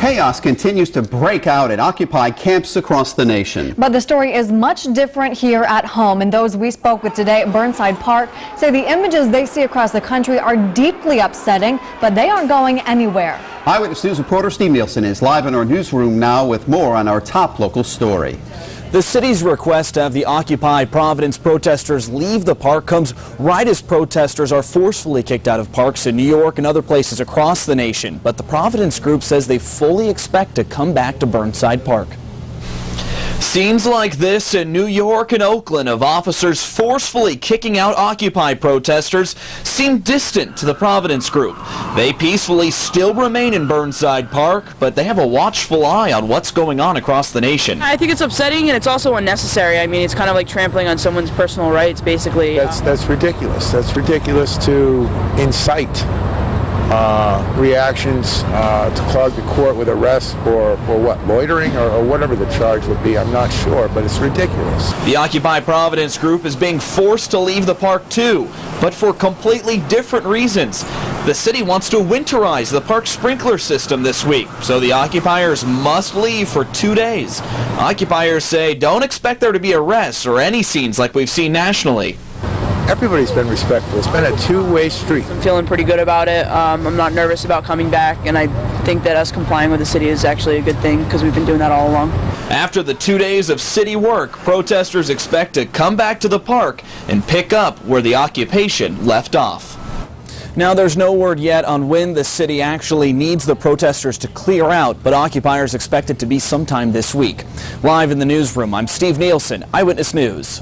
chaos continues to break out at Occupy camps across the nation. But the story is much different here at home, and those we spoke with today at Burnside Park say the images they see across the country are deeply upsetting, but they aren't going anywhere. Eyewitness News reporter Steve Nielsen is live in our newsroom now with more on our top local story. The city's request to have the Occupy Providence protesters leave the park comes right as protesters are forcefully kicked out of parks in New York and other places across the nation. But the Providence group says they fully expect to come back to Burnside Park. Scenes like this in New York and Oakland of officers forcefully kicking out Occupy protesters seem distant to the Providence group. They peacefully still remain in Burnside Park, but they have a watchful eye on what's going on across the nation. I think it's upsetting and it's also unnecessary. I mean, it's kind of like trampling on someone's personal rights, basically. That's ridiculous. That's ridiculous to incite reactions to clog the court with arrests for what, loitering or whatever the charge would be. I'm not sure, but it's ridiculous. The Occupy Providence group is being forced to leave the park too, but for completely different reasons. The city wants to winterize the park sprinkler system this week, so the occupiers must leave for 2 days. Occupiers say don't expect there to be arrests or any scenes like we've seen nationally. Everybody's been respectful. It's been a two-way street. I'm feeling pretty good about it. I'm not nervous about coming back, and I think that us complying with the city is actually a good thing because we've been doing that all along. After the 2 days of city work, protesters expect to come back to the park and pick up where the occupation left off. Now, there's no word yet on when the city actually needs the protesters to clear out, but occupiers expect it to be sometime this week. Live in the newsroom, I'm Steve Nielsen, Eyewitness News.